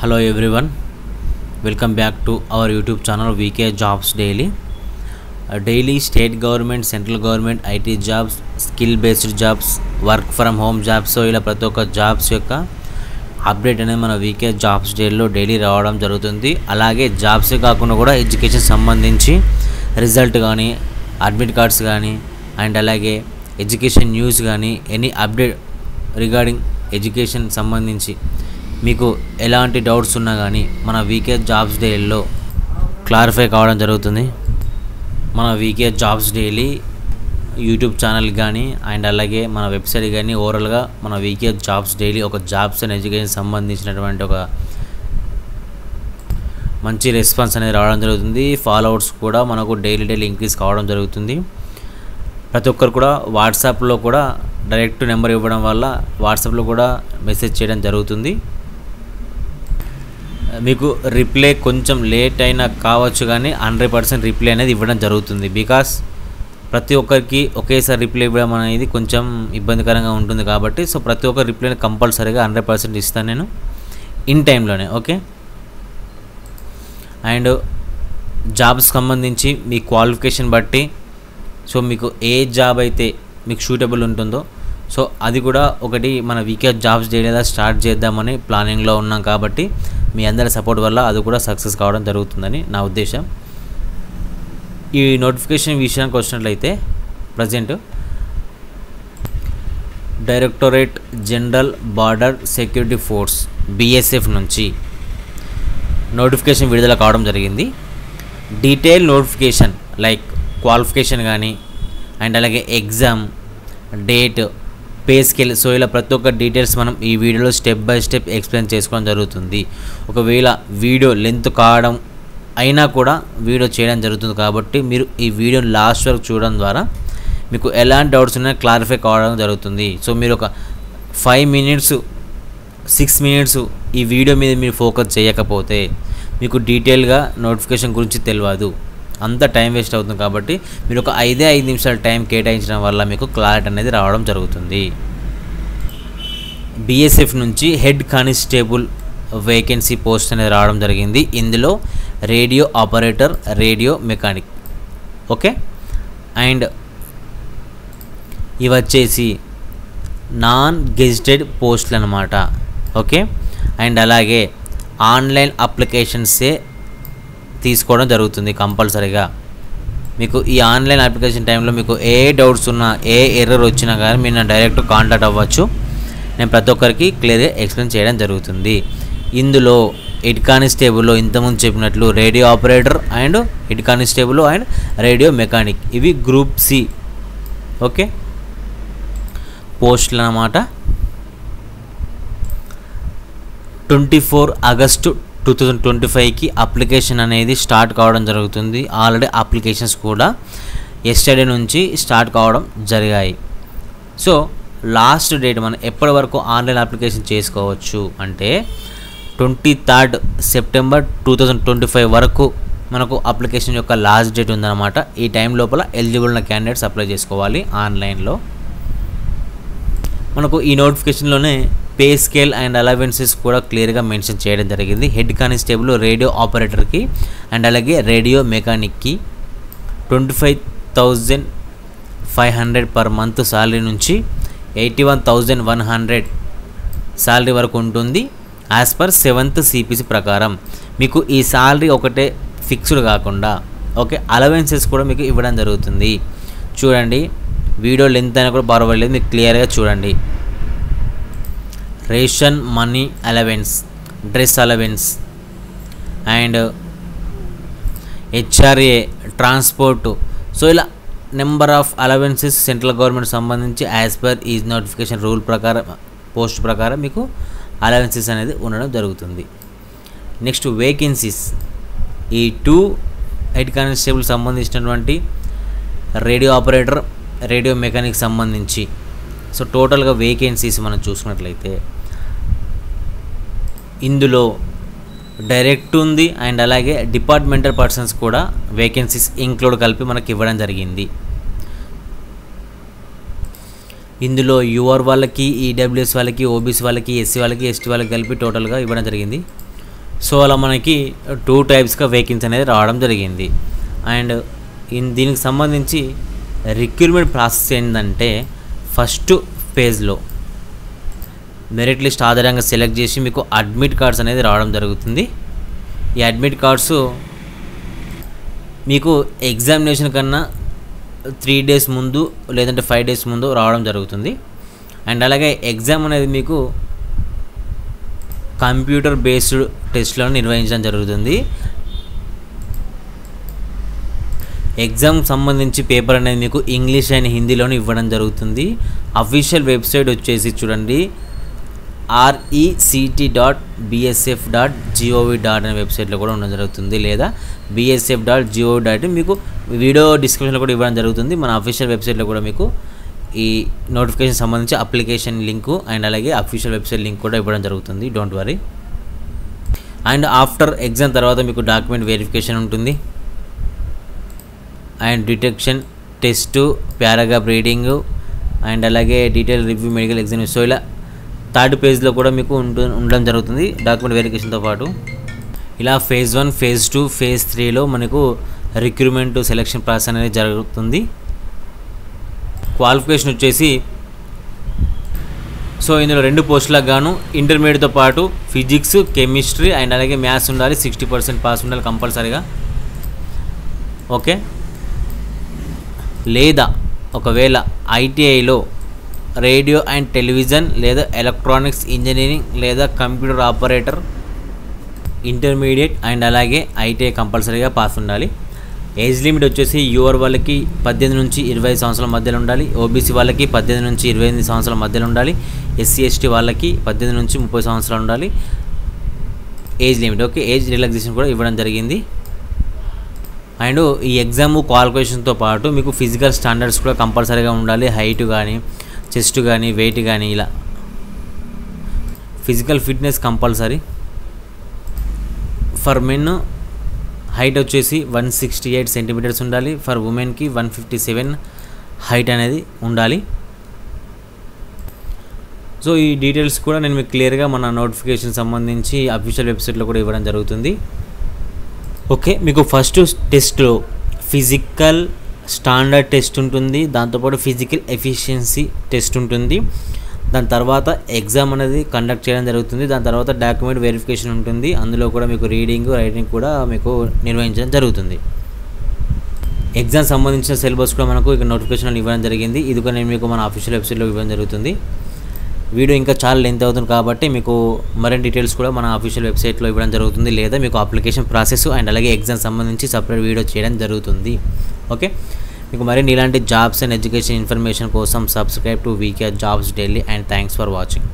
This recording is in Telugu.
Hello everyone, welcome back to our YouTube channel VK Jobs Daily. Daily state government, central government, IT jobs, skill based jobs, work from home jobs, so ఇలా ప్రతి ఒక్క జాబ్స్ యొక్క అప్డేట్ అనేది మన వీకే జాబ్స్ డేలో డైలీ రావడం జరుగుతుంది. అలాగే జాబ్సే కాకుండా కూడా ఎడ్యుకేషన్ సంబంధించి రిజల్ట్ కానీ, అడ్మిట్ కార్డ్స్ కానీ, అండ్ అలాగే ఎడ్యుకేషన్ న్యూస్ కానీ, ఎనీ అప్డేట్ రిగార్డింగ్ ఎడ్యుకేషన్ సంబంధించి మీకు ఎలాంటి డౌట్స్ ఉన్నా కానీ మన వీకే జాబ్స్ డైలీలో క్లారిఫై కావడం జరుగుతుంది. మన వీకే జాబ్స్ డైలీ యూట్యూబ్ ఛానల్ కానీ అండ్ అలాగే మన వెబ్సైట్ కానీ ఓవరాల్గా మన వీకే జాబ్స్ డైలీ ఒక జాబ్స్ అండ్ ఎడ్యుకేషన్ సంబంధించినటువంటి ఒక మంచి రెస్పాన్స్ అనేది రావడం జరుగుతుంది. ఫాలోవర్స్ కూడా మనకు డైలీ ఇంక్రీజ్ కావడం జరుగుతుంది. ప్రతి ఒక్కరు కూడా వాట్సాప్లో కూడా డైరెక్ట్ నెంబర్ ఇవ్వడం వల్ల వాట్సాప్లో కూడా మెసేజ్ చేయడం జరుగుతుంది. మీకు రిప్లై కొంచెం లేట్ అయినా కావచ్చు కానీ 100% రిప్లై అనేది ఇవ్వడం జరుగుతుంది. బికాస్ ప్రతి ఒక్కరికి ఒకేసారి రిప్లై ఇవ్వడం అనేది కొంచెం ఇబ్బందికరంగా ఉంటుంది కాబట్టి సో ప్రతి ఒక్క రిప్లైని కంపల్సరీగా 100% ఇస్తాను నేను ఇన్ టైంలోనే. ఓకే, అండ్ జాబ్స్ సంబంధించి మీ క్వాలిఫికేషన్ బట్టి సో మీకు ఏ జాబ్ అయితే మీకు సూటబుల్ ఉంటుందో సో అది కూడా ఒకటి మన వీకే జాబ్స్ డైలీగా స్టార్ట్ చేద్దామని ప్లానింగ్లో ఉన్నాం కాబట్టి మీ అందరి సపోర్ట్ వల్ల అది కూడా సక్సెస్ కావడం జరుగుతుందని నా ఉద్దేశం. ఈ నోటిఫికేషన్ విషయానికి వచ్చినట్లయితే present directorate general border security force BSF నుంచి నోటిఫికేషన్ విడుదల కావడం జరిగింది. డీటెయిల్ నోటిఫికేషన్ లైక్ క్వాలిఫికేషన్ కానీ అండ్ అలాగే exam date, pay scale, so ఇలా ప్రతి ఒక్క డీటెయిల్స్ మనం ఈ వీడియోలో స్టెప్ బై స్టెప్ ఎక్స్ప్లెయిన్ చేసుకోవడం జరుగుతుంది. ఒకవేళ వీడియో లెంత్ కావడం అయినా కూడా వీడియో చేయడం జరుగుతుంది కాబట్టి మీరు ఈ వీడియోని లాస్ట్ వరకు చూడడం ద్వారా మీకు ఎలాంటి డౌట్స్ ఉన్నా క్లారిఫై కావడం జరుగుతుంది. సో మీరు ఒక 5 minutes 6 minutes ఈ వీడియో మీద మీరు ఫోకస్ చేయకపోతే మీకు డీటెయిల్గా నోటిఫికేషన్ గురించి తెలియదు, అంత టైం వేస్ట్ అవుతుంది. కాబట్టి మీరు ఒక 5 నిమిషాల టైం కేటాయించడం వల్ల మీకు క్లారిటీ అనేది రావడం జరుగుతుంది. BSF నుంచి హెడ్ కానిస్టేబుల్ వేకెన్సీ పోస్ట్ అనేది రావడం జరిగింది. ఇందులో radio operator, radio mechanic. Okay, and ఇవి వచ్చేసి నాన్ గెజిటెడ్ పోస్టులు అన్నమాట. ఓకే, అండ్ అలాగే ఆన్లైన్ అప్లికేషన్సే తీసుకోవడం జరుగుతుంది కంపల్సరీగా. మీకు ఈ ఆన్లైన్ అప్లికేషన్ టైంలో మీకు ఏ డౌట్స్ ఉన్నా, ఏ ఎర్రర్ వచ్చినా కానీ మీరు నా డైరెక్ట్ కాంటాక్ట్ అవ్వచ్చు. నేను ప్రతి ఒక్కరికి క్లియర్గా ఎక్స్ప్లెయిన్ చేయడం జరుగుతుంది. ఇందులో హెడ్ కానిస్టేబుల్లో ఇంతకుముందు చెప్పినట్లు radio operator and head constable and radio mechanic ఇవి గ్రూప్ C ఓకే పోస్టులు అన్నమాట. 24 ఆగస్టు 2025కి అప్లికేషన్ అనేది స్టార్ట్ కావడం జరుగుతుంది. ఆల్రెడీ అప్లికేషన్స్ కూడా ఎస్టర్డే నుంచి స్టార్ట్ కావడం జరిగాయి. సో లాస్ట్ డేట్ మనం ఎప్పటి వరకు ఆన్లైన్ అప్లికేషన్ చేసుకోవచ్చు అంటే 23rd సెప్టెంబర్ 2025 వరకు మనకు అప్లికేషన్ యొక్క లాస్ట్ డేట్ ఉందన్నమాట. ఈ టైం లోపల ఎలిజిబుల్ ఉన్న క్యాండిడేట్స్ అప్లై చేసుకోవాలి ఆన్లైన్లో. మనకు ఈ నోటిఫికేషన్లోనే పే స్కేల్ అండ్ అలవెన్సెస్ కూడా క్లియర్గా మెన్షన్ చేయడం జరిగింది. హెడ్ కానిస్టేబుల్ రేడియో ఆపరేటర్కి అండ్ అలాగే రేడియో మెకానిక్కి 25,500 పర్ మంత్ శాలరీ నుంచి 81,100 శాలరీ వరకు ఉంటుంది యాజ్ పర్ 7th CPC ప్రకారం. మీకు ఈ శాలరీ ఒకటే ఫిక్స్డ్ కాకుండా ఓకే అలవెన్సెస్ కూడా మీకు ఇవ్వడం జరుగుతుంది. చూడండి, వీడియో లెంత్ అయినా కూడా పర్వాలేదు, మీకు క్లియర్గా చూడండి. Ration money allowance, dress allowance and HRA transport, so ఇలా number of allowances central government సంబంధించి యాజ్ పర్ ఈ నోటిఫికేషన్ రూల్ ప్రకారం పోస్ట్ ప్రకారం మీకు అలవెన్సెస్ అనేది ఉండడం జరుగుతుంది. నెక్స్ట్ వేకెన్సీస్, ఈ 2 హెడ్ కానిస్టేబుల్ సంబంధించినటువంటి రేడియో ఆపరేటర్, రేడియో మెకానిక్ సంబంధించి సో టోటల్గా వేకెన్సీస్ మనం చూసుకున్నట్లయితే ఇందులో డైరెక్ట్ ఉంది అండ్ అలాగే డిపార్ట్మెంటల్ పర్సన్స్ కూడా వేకెన్సీస్ ఇంక్లూడ్ కలిపి మనకి ఇవ్వడం జరిగింది. ఇందులో UR వాళ్ళకి, EWS వాళ్ళకి, OBC వాళ్ళకి, SC వాళ్ళకి, ST వాళ్ళకి కలిపి టోటల్గా ఇవ్వడం జరిగింది. సో అలా మనకి 2 టైప్స్గా వేకెన్సీ అనేది రావడం జరిగింది. అండ్ దీనికి సంబంధించి రిక్రూట్మెంట్ ప్రాసెస్ ఏంటంటే ఫస్ట్ ఫేజ్లో మెరిట్ లిస్ట్ ఆధారంగా సెలెక్ట్ చేసి మీకు అడ్మిట్ కార్డ్స్ అనేది రావడం జరుగుతుంది. ఈ అడ్మిట్ కార్డ్స్ మీకు ఎగ్జామినేషన్ కన్నా 3 డేస్ ముందు లేదంటే 5 డేస్ ముందు రావడం జరుగుతుంది. అండ్ అలాగే ఎగ్జామ్ అనేది మీకు కంప్యూటర్ బేస్డ్ టెస్ట్లో నిర్వహించడం జరుగుతుంది. ఎగ్జామ్ సంబంధించి పేపర్ అనేది మీకు ఇంగ్లీష్ అండ్ హిందీలోనే ఇవ్వడం జరుగుతుంది. అఫీషియల్ వెబ్సైట్ వచ్చేసి చూడండి rect.bsf.gov. అనే వెబ్సైట్లో కూడా ఉండడం జరుగుతుంది, లేదా bsf.gov. మీకు వీడియో డిస్క్రిప్షన్లో కూడా ఇవ్వడం జరుగుతుంది. మన అఫీషియల్ వెబ్సైట్లో కూడా మీకు ఈ నోటిఫికేషన్ సంబంధించి అప్లికేషన్ లింకు అండ్ అలాగే అఫీషియల్ వెబ్సైట్ లింక్ కూడా ఇవ్వడం జరుగుతుంది, don't worry. And after exam తర్వాత మీకు డాక్యుమెంట్ వెరిఫికేషన్ ఉంటుంది, and detection test, paragraph reading and అలాగే detail review, medical examination. So ఇలా 3rd పేజ్లో కూడా మీకు ఉండడం జరుగుతుంది డాక్యుమెంట్ వెరిఫికేషన్తో పాటు. ఇలా ఫేజ్ 1, ఫేజ్ 2, ఫేజ్ 3లో మనకు రిక్రూట్మెంట్ సెలెక్షన్ ప్రాసెస్ అనేది జరుగుతుంది. క్వాలిఫికేషన్ వచ్చేసి సో ఇందులో 2 పోస్టులకు గాను ఇంటర్మీడియట్తో పాటు ఫిజిక్స్, కెమిస్ట్రీ అండ్ అలాగే మ్యాథ్స్ ఉండాలి. 60% పాస్ ఉండాలి కంపల్సరీగా. ఓకే, లేదా ఒకవేళ ఐటీఐలో రేడియో అండ్ టెలివిజన్ లేదా ఎలక్ట్రానిక్స్ ఇంజనీరింగ్ లేదా కంప్యూటర్ ఆపరేటర్ ఇంటర్మీడియట్ అండ్ అలాగే ఐటీఐ కంపల్సరీగా పాస్ ఉండాలి. ఏజ్ లిమిట్ వచ్చేసి యూఆర్ వాళ్ళకి 18 నుంచి 25 సంవత్సరాల మధ్యలో ఉండాలి. ఓబీసీ వాళ్ళకి 18 నుంచి 28 సంవత్సరాల మధ్యలో ఉండాలి. ఎస్సీ ఎస్టీ వాళ్ళకి 18 నుంచి 30 సంవత్సరాలు ఉండాలి age limit. Okay, age relaxation కూడా ఇవ్వడం జరిగింది. అండ్ ఈ ఎగ్జామ్ క్వాలిఫికేషన్తో పాటు మీకు ఫిజికల్ స్టాండర్డ్స్ కూడా కంపల్సరీగా ఉండాలి. హైట్ కానీ, చెస్ట్ కానీ, వెయిట్ కానీ, ఇలా physical fitness compulsory. For men height వచ్చేసి 168 సెంటీమీటర్స్ ఉండాలి. ఫర్ ఉమెన్కి 157 హైట్ అనేది ఉండాలి. సో ఈ డీటెయిల్స్ కూడా నేను మీకు క్లియర్గా మన నోటిఫికేషన్ సంబంధించి అఫీషియల్ వెబ్సైట్లో కూడా ఇవ్వడం జరుగుతుంది. ఓకే, మీకు ఫస్ట్ టెస్ట్లో ఫిజికల్ స్టాండర్డ్ టెస్ట్ ఉంటుంది, దాంతోపాటు ఫిజికల్ ఎఫిషియన్సీ టెస్ట్ ఉంటుంది. దాని తర్వాత ఎగ్జామ్ అనేది కండక్ట్ చేయడం జరుగుతుంది. దాని తర్వాత డాక్యుమెంట్ వెరిఫికేషన్ ఉంటుంది. అందులో కూడా మీకు రీడింగ్, రైటింగ్ కూడా మీకు నిర్వహించడం జరుగుతుంది. ఎగ్జామ్ సంబంధించిన సిలబస్ కూడా మనకు ఇక్కడ నోటిఫికేషన్ ఇవ్వడం జరిగింది. ఇది కూడా నేను మీకు మన అఫీషియల్ వెబ్సైట్లో ఇవ్వడం జరుగుతుంది. వీడియో ఇంకా చాలా లెంత్ అవుతుంది కాబట్టి మీకు మరిన్ని డీటెయిల్స్ కూడా మన అఫీషియల్ వెబ్సైట్లో ఇవ్వడం జరుగుతుంది, లేదా మీకు అప్లికేషన్ ప్రాసెస్ అండ్ అలాగే ఎగ్జామ్ సంబంధించి సపరేట్ వీడియో చేయడం జరుగుతుంది. ఓకే, మీకు మరిన్ని ఇలాంటి జాబ్స్ అండ్ ఎడ్యుకేషన్ ఇన్ఫర్మేషన్ కోసం subscribe to VK jobs daily and thanks for watching.